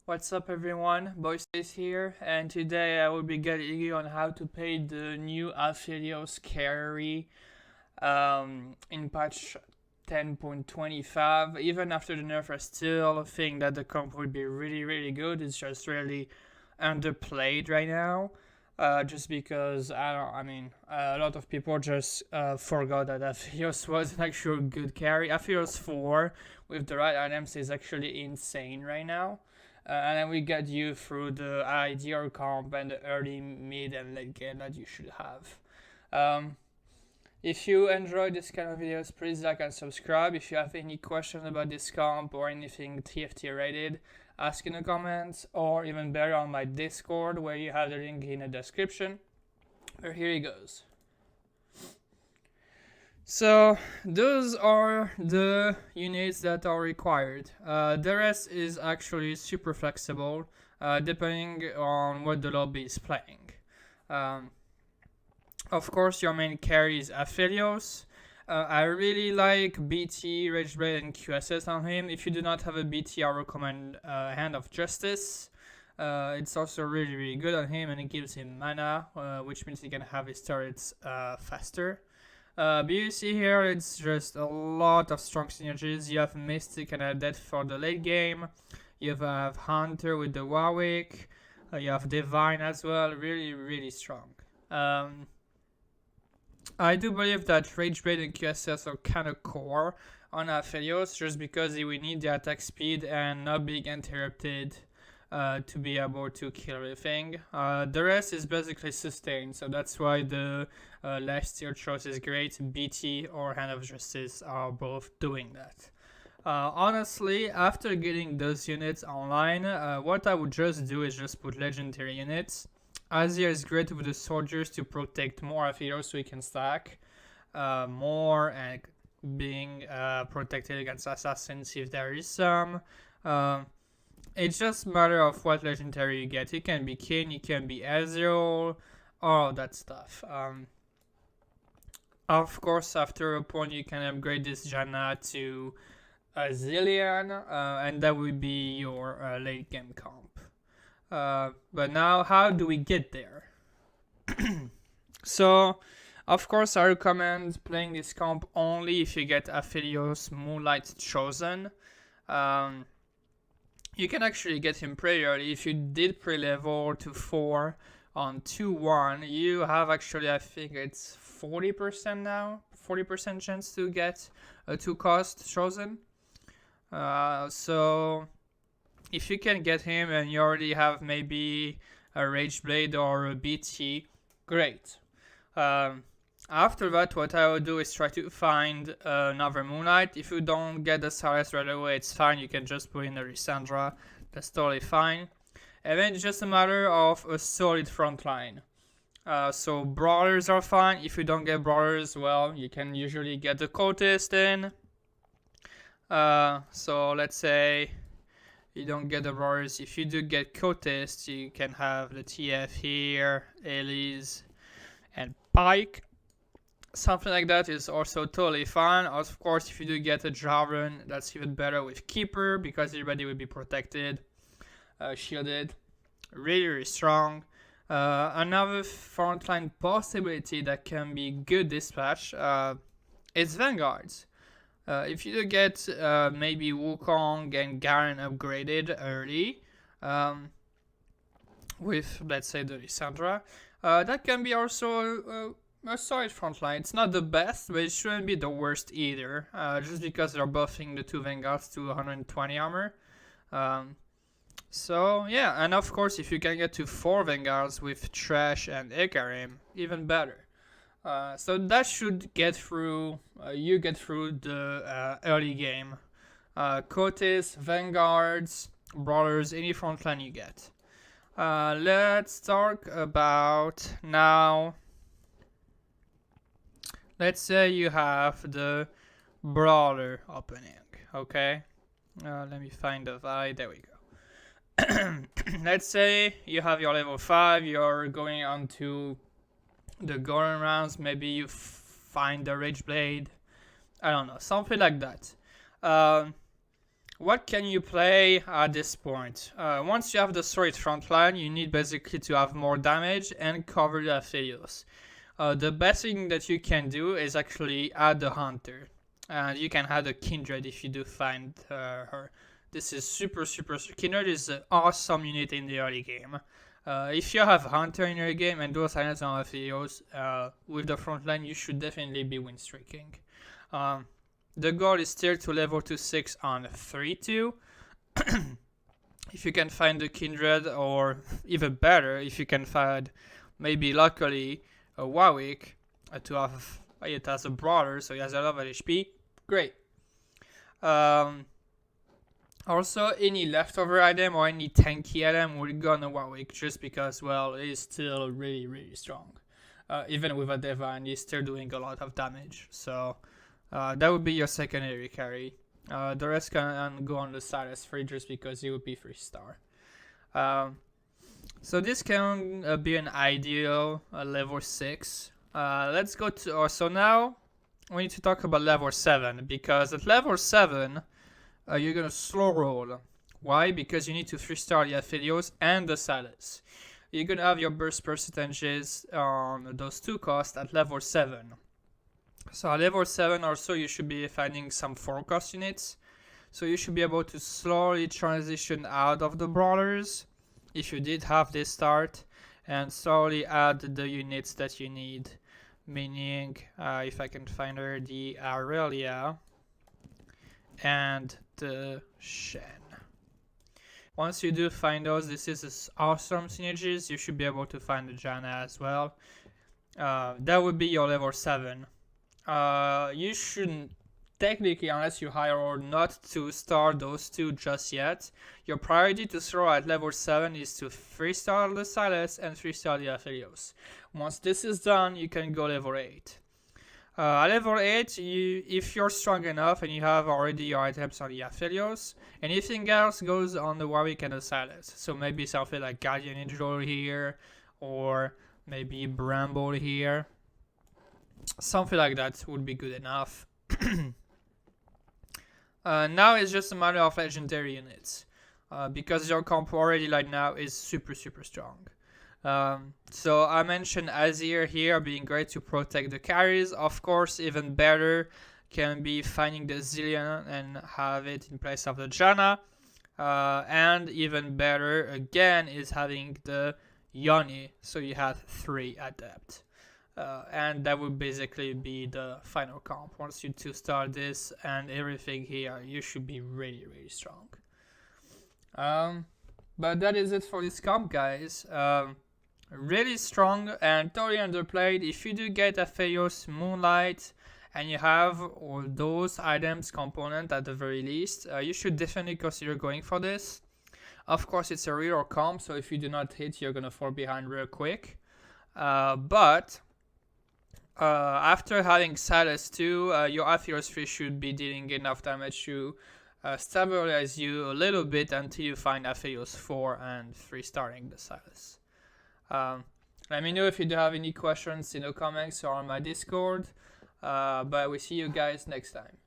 What's up everyone, Boys here, and today I will be guiding you on how to play the new Aphelios carry in patch 10.25. Even after the nerf, I still think that the comp will be really good. It's just really underplayed right now. Just because a lot of people just forgot that Aphelios was an actual good carry. Aphelios 4 with the right items is actually insane right now. And then we get you through the ideal comp and the early, mid, and late game that you should have. If you enjoy this kind of videos, please like and subscribe. If you have any questions about this comp or anything TFT related, ask in the comments, or even better on my Discord, where you have the link in the description. But here it goes. So those are the units that are required. The rest is actually super flexible, depending on what the lobby is playing. Of course, your main carry is Aphelios. I really like BT, Rageblade, and QSS on him. If you do not have a BT, I recommend Hand of Justice. It's also really good on him, and it gives him mana, which means he can have his turrets faster. But you see here, it's just a lot of strong synergies. You have Mystic and Adept for the late game. You have Hunter with the Warwick. You have Divine as well. Really strong. I do believe that Rageblade and QSS are kind of core on Aphelios, just because he will need the attack speed and not being interrupted to be able to kill everything. The rest is basically sustained, so that's why the last tier choice is great. BT or Hand of Justice are both doing that. Honestly, after getting those units online, what I would just do is just put legendary units. Azir is great with the soldiers to protect more Aphelios, so he can stack more and being protected against assassins if there is some. It's just a matter of what legendary you get. It can be King, it can be Ezreal, all that stuff. Of course, after a point, you can upgrade this Janna to a Zillion, and that would be your late game comp. But now, how do we get there? So, of course, I recommend playing this comp only if you get Aphelios Moonlight Chosen. You can actually get him pretty early. If you did pre-level to 4 on 2-1, you have actually, I think it's 40% now, 40% chance to get a 2-cost chosen. So if you can get him and you already have maybe a Rageblade or a BT, great. After that, what I will do is try to find another Moonlight. If you don't get the Saris right away, it's fine. You can just put in a Lissandra. That's totally fine. And then it's just a matter of a solid front line. So Brawlers are fine. If you don't get Brawlers, well, you can usually get the Cultist in. So let's say you don't get the Brawlers. If you do get Cultist, you can have the TF here, Elise, and Pike. Something like that is also totally fine. Of course, if you do get a Javelin, that's even better with Keeper, because everybody will be protected, shielded. Really strong. Another frontline possibility that can be good this patch is Vanguards. If you do get maybe Wukong and Garen upgraded early, with, let's say, the Lissandra, that can be also a solid frontline. It's not the best, but it shouldn't be the worst either, just because they're buffing the 2 Vanguards to 120 armor. So yeah, and of course, if you can get to 4 Vanguards with Trash and Ikarim, even better. So that should get through, you get through the early game. Cotis, Vanguards, Brawlers, any frontline you get. Let's talk about now. Let's say you have the Brawler opening, okay? Let me find the vibe, there we go. Let's say you have your level 5, you're going on to the golden rounds, maybe you find the Rageblade, I don't know, something like that. what can you play at this point? Once you have the solid front line, you need basically to have more damage and cover the Aphelios. The best thing that you can do is actually add the Hunter. And you can add a Kindred if you do find her. This is super. Kindred is an awesome unit in the early game. If you have Hunter in your game and those items on Aphelios, with the front line, you should definitely be win streaking. The goal is still to level to 6 on 3-2. If you can find the Kindred, or even better, if you can find maybe luckily a Warwick to have it as a brawler, so he has a lot of HP, great. Also, any leftover item or any tanky item will go on a Warwick just because, well, it is still really strong. Even with a Divine, he's still doing a lot of damage, so that would be your secondary carry. The rest can go on the Silas free just because he would be 3-star. So this can be an ideal level 6. Let's go to... so now we need to talk about level 7, because at level 7 you're going to slow roll. Why? Because you need to 3-star the Aphelios and the Silas. You're going to have your burst percentages on those two costs at level 7. So at level 7 or so, you should be finding some 4-cost units. So you should be able to slowly transition out of the brawlers, if you did have this start, and slowly add the units that you need. Meaning, if I can find her, the Aurelia and the Shen. Once you do find those, this is awesome synergies. You should be able to find the Janna as well. That would be your level 7. You shouldn't, technically, unless you hire or not to start those two just yet. Your priority to throw at level 7 is to 3-star the Silas and 3-star the Aphelios. Once this is done, you can go level 8. At level 8, if you're strong enough and you have already your items on the Aphelios, anything else goes on the Warwick and the Silas. So maybe something like Guardian Angel here, or maybe Bramble here. Something like that would be good enough. Now it's just a matter of legendary units, because your comp already right now is super strong. So I mentioned Azir here being great to protect the carries. Of course, even better can be finding the Zillion and have it in place of the Janna. And even better again is having the Yoni, so you have 3 adept. And that would basically be the final comp. Once you 2-star this and everything here, you should be really strong. But that is it for this comp, guys. Really strong and totally underplayed. If you do get Aphelios Moonlight and you have all those items component at the very least, you should definitely consider going for this. Of course, it's a real comp, so if you do not hit, you're gonna fall behind real quick. But after having Silas 2, your Aphelios 3 should be dealing enough damage to stabilize you a little bit until you find Aphelios 4 and 3-starring the Silas. Let me know if you do have any questions in the comments or on my Discord, but we see you guys next time.